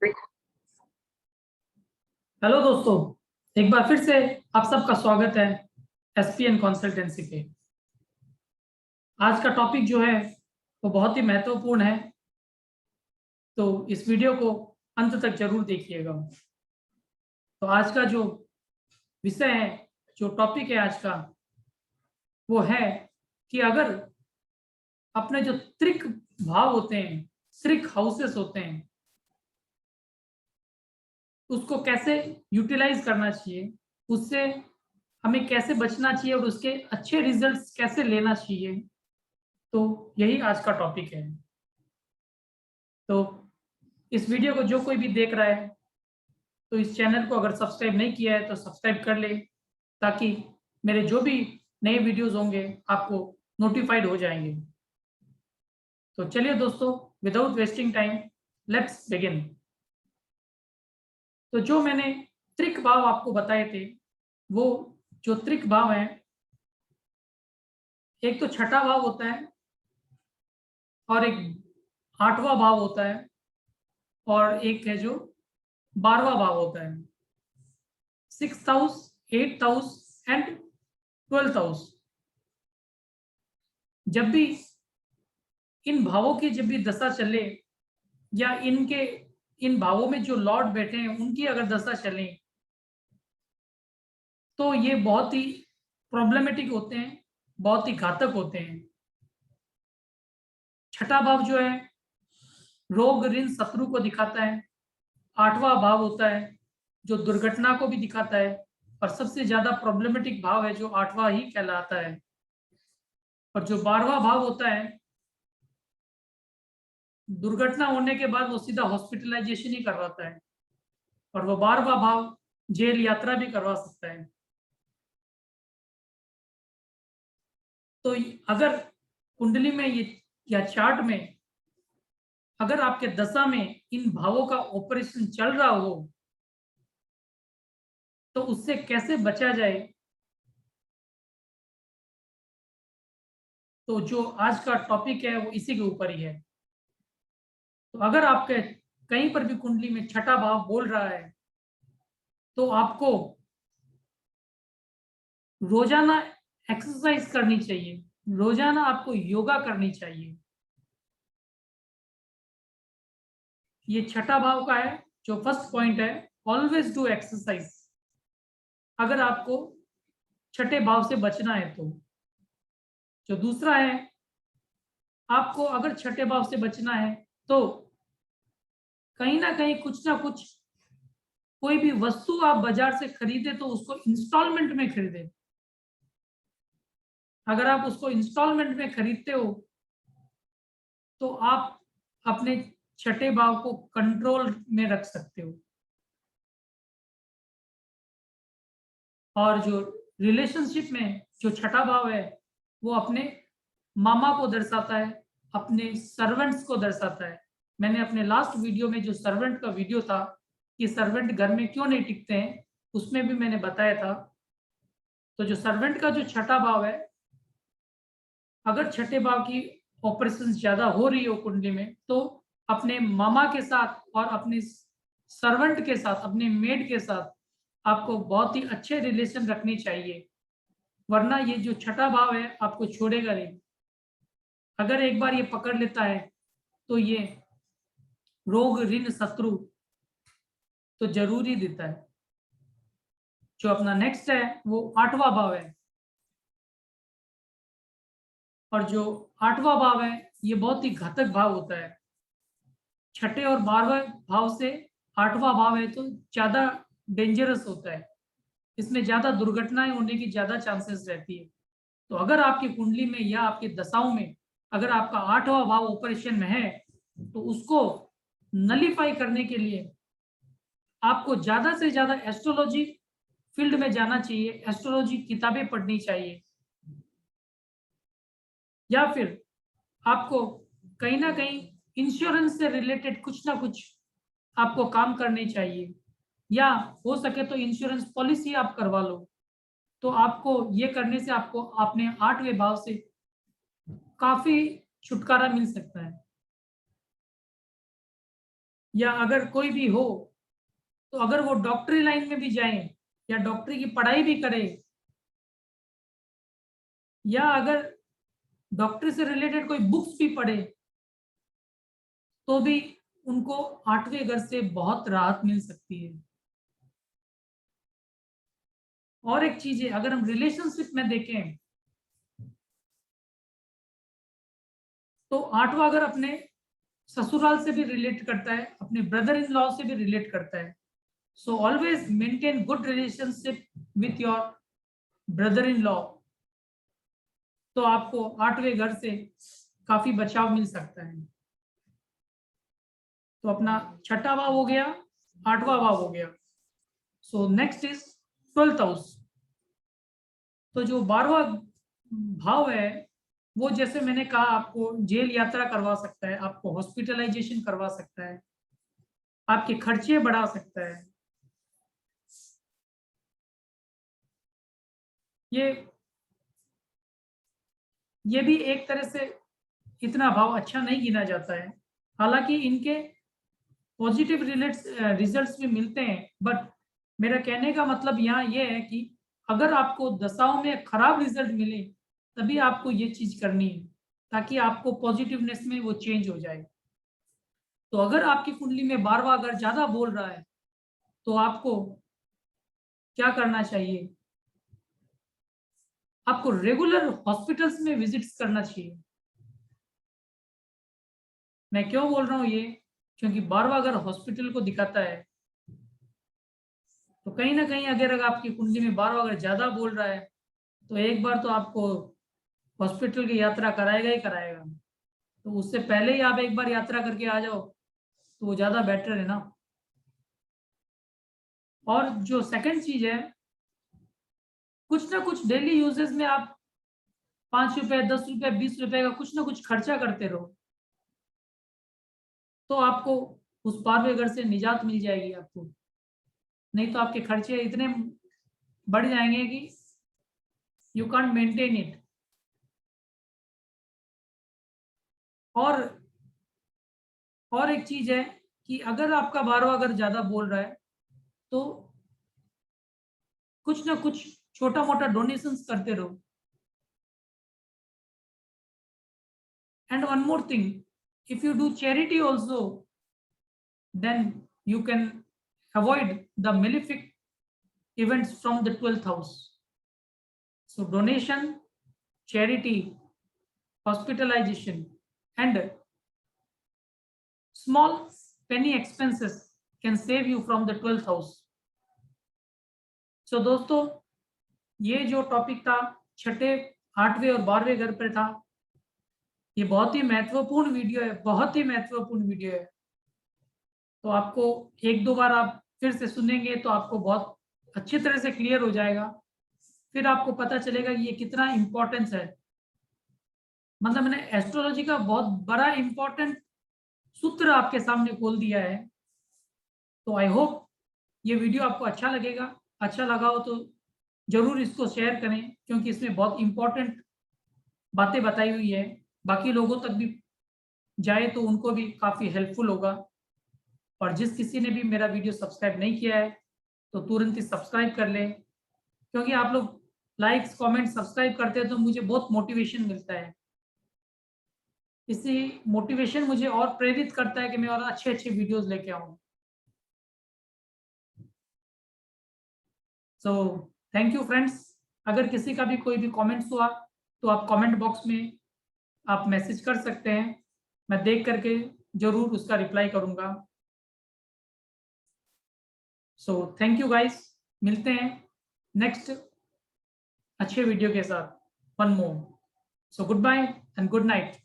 Hello दोस्तों, एक बार फिर से आप सबका स्वागत है एसपीएन कंसल्टेंसी पे। आज का टॉपिक जो है वो बहुत ही महत्वपूर्ण है, तो इस वीडियो को अंत तक जरूर देखिएगा। तो आज का जो विषय है, जो टॉपिक है आज का, वो है कि अगर अपने जो त्रिक भाव होते हैं, त्रिक हाउसेस होते हैं, उसको कैसे यूटिलाइज करना चाहिए, उससे हमें कैसे बचना चाहिए और उसके अच्छे रिजल्ट्स कैसे लेना चाहिए। तो यही आज का टॉपिक है। तो इस वीडियो को जो कोई भी देख रहा है, तो इस चैनल को अगर सब्सक्राइब नहीं किया है तो सब्सक्राइब कर ले, ताकि मेरे जो भी नए वीडियोस होंगे आपको नोटिफाइड हो जाएंगे। तो चलिए दोस्तों, without wasting time, let's begin. तो जो मैंने त्रिक भाव आपको बताए थे, वो जो त्रिक भाव है, एक तो छठा भाव होता है और एक आठवां भाव होता है और एक है जो 12वां भाव होता है। 6th house, 8th house and 12th house. जब भी इन भावों की जब भी दशा चले, या इन भावों में जो लॉर्ड बैठे हैं उनकी अगर दशा चले, तो ये बहुत ही प्रॉब्लमेटिक होते हैं, बहुत ही घातक होते हैं। छठा भाव जो है रोग ऋण शत्रु को दिखाता है। आठवां भाव होता है जो दुर्घटना को भी दिखाता है, और सबसे ज्यादा प्रॉब्लमेटिक भाव है जो आठवां ही कहलाता है। और जो 12वां भाव होता है, दुर्घटना होने के बाद वो सीधा हॉस्पिटलाइजेशन ही करवाता है, और वो 12वां भाव जेल यात्रा भी करवा सकता है। तो अगर कुंडली में ये या चार्ट में अगर आपके दशा में इन भावों का ऑपरेशन चल रहा हो, तो उससे कैसे बचा जाए, तो जो आज का टॉपिक है वो इसी के ऊपर ही है। तो अगर आपके कहीं पर भी कुंडली में छठा भाव बोल रहा है, तो आपको रोजाना एक्सरसाइज करनी चाहिए, रोजाना आपको योगा करनी चाहिए। ये छठा भाव का है जो फर्स्ट पॉइंट है, ऑलवेज डू एक्सरसाइज। अगर आपको छठे भाव से बचना है तो। जो दूसरा है, आपको अगर छठे भाव से बचना है तो कहीं ना कहीं कुछ ना कुछ, कोई भी वस्तु आप बाजार से खरीदे तो उसको इंस्टॉलमेंट में खरीदे। अगर आप उसको इंस्टॉलमेंट में खरीदते हो, तो आप अपने छठे भाव को कंट्रोल में रख सकते हो। और जो रिलेशनशिप में जो छठा भाव है, वो अपने मामा को दर्शाता है, अपने सर्वेंट्स को दर्शाता है। मैंने अपने लास्ट वीडियो में जो सर्वेंट का वीडियो था कि सर्वेंट घर में क्यों नहीं टिकते हैं, उसमें भी मैंने बताया था। तो जो सर्वेंट का जो छठा भाव है, अगर छठे भाव की ऑपरेशन ज्यादा हो रही हो कुंडली में, तो अपने मामा के साथ और अपने सर्वेंट के साथ, अपने मेड के साथ आपको बहुत ही अच्छे रिलेशन रखनी चाहिए, वरना ये जो छठा भाव है आपको छोड़ेगा नहीं। अगर एक बार ये पकड़ लेता है, तो ये रोग ऋण शत्रु तो जरूर ही देता है। जो अपना नेक्स्ट है वो आठवां भाव है, और जो आठवां भाव है ये बहुत ही घातक भाव होता है। छठे और 12वें भाव से आठवां भाव है तो ज्यादा डेंजरस होता है, इसमें ज्यादा दुर्घटनाएं होने की ज्यादा चांसेस रहती है। तो अगर आपकी कुंडली में या आपकी दशाओं में अगर आपका आठवां भाव ऑपरेशन में है, तो उसको नलीफाई करने के लिए आपको ज्यादा से ज्यादा एस्ट्रोलॉजी फील्ड में जाना चाहिए, एस्ट्रोलॉजी किताबें पढ़नी चाहिए, या फिर आपको कहीं ना कहीं इंश्योरेंस से रिलेटेड कुछ ना कुछ आपको काम करने चाहिए, या हो सके तो इंश्योरेंस पॉलिसी आप करवा लो। तो आपको ये करने से आपको अपने आठवें भाव से काफी छुटकारा मिल सकता है। या अगर कोई भी हो, तो अगर वो डॉक्टरी लाइन में भी जाए या डॉक्टरी की पढ़ाई भी करे, या अगर डॉक्टरी से रिलेटेड कोई बुक्स भी पढ़े, तो भी उनको 8वें घर से बहुत राहत मिल सकती है। और एक चीज है, अगर हम रिलेशनशिप में देखें तो 8वां घर अपने ससुराल से भी रिलेट करता है, अपने ब्रदर इन लॉ से भी रिलेट करता है। So always maintain good relationship with your brother in law, तो आपको 8वें घर से काफी बचाव मिल सकता है। तो अपना 6ठा भाव हो गया, 8वां भाव हो गया। So next is 12th house. तो जो 12वां भाव है, वो जैसे मैंने कहा आपको जेल यात्रा करवा सकता है, आपको हॉस्पिटलाइजेशन करवा सकता है, आपके खर्चे बढ़ा सकता है। ये भी एक तरह से इतना भाव अच्छा नहीं गिना जाता है, हालांकि इनके पॉजिटिव रिजल्ट्स भी मिलते हैं। बट मेरा कहने का मतलब यहाँ ये है कि अगर आपको दशाओं में खराब रिजल्ट मिले, तभी आपको ये चीज करनी है, ताकि आपको पॉजिटिवनेस में वो चेंज हो जाए। तो अगर आपकी कुंडली में 12वां घर ज्यादा बोल रहा है, तो आपको क्या करना चाहिए? आपको रेगुलर हॉस्पिटल्स में विजिट्स करना चाहिए। मैं क्यों बोल रहा हूँ ये? क्योंकि 12वां घर हॉस्पिटल को दिखाता है। तो कहीं ना कहीं अगर आपकी कुंडली में 12वां घर ज्यादा बोल रहा है, तो एक बार तो आपको हॉस्पिटल की यात्रा कराएगा ही कराएगा। तो उससे पहले ही आप एक बार यात्रा करके आ जाओ, तो वो ज्यादा बेटर है ना। और जो सेकंड चीज है, कुछ ना कुछ डेली यूजेस में आप 5 रुपए, 10 रुपए, 20 रुपए का कुछ ना कुछ खर्चा करते रहो, तो आपको उस 12वें घर से निजात मिल जाएगी आपको। नहीं तो आपके खर्चे इतने बढ़ जाएंगे कि यू कांट मेंटेन इट। और एक चीज है कि अगर आपका 12वां घर ज्यादा बोल रहा है, तो कुछ ना कुछ छोटा मोटा डोनेशंस करते रहो। And one more thing, if you do charity also, then you can avoid the malefic events from the 12th house. So donation, charity, hospitalization, and small penny expenses can save you from the 12th house. So दोस्तों, ये जो topic था 6ठे, 8वें और 12वें घर पर था, ये बहुत ही महत्वपूर्ण वीडियो है, बहुत ही महत्वपूर्ण वीडियो है। तो आपको एक दो बार आप फिर से सुनेंगे तो आपको बहुत अच्छी तरह से क्लियर हो जाएगा। फिर आपको पता चलेगा कि ये कितना इंपॉर्टेंस है। मतलब मैंने एस्ट्रोलॉजी का बहुत बड़ा इंपॉर्टेंट सूत्र आपके सामने खोल दिया है। तो आई होप ये वीडियो आपको अच्छा लगेगा। अच्छा लगा हो तो जरूर इसको शेयर करें, क्योंकि इसमें बहुत इंपॉर्टेंट बातें बताई हुई है। बाकी लोगों तक भी जाए तो उनको भी काफी हेल्पफुल होगा। और जिस किसी ने भी मेरा वीडियो सब्सक्राइब नहीं किया है, तो तुरंत ही सब्सक्राइब कर ले, क्योंकि आप लोग लाइक्स, कमेंट, सब्सक्राइब करते हैं तो मुझे बहुत मोटिवेशन मिलता है। इसी मोटिवेशन मुझे और प्रेरित करता है कि मैं और अच्छे अच्छे वीडियोस लेके आऊं। So thank you friends. अगर किसी का भी कोई भी कमेंट्स हुआ, तो आप कमेंट बॉक्स में आप मैसेज कर सकते हैं। मैं देख करके जरूर उसका रिप्लाई करूंगा। सो थैंक यू गाइस, मिलते हैं नेक्स्ट अच्छे वीडियो के साथ। One more. So good bye and good night.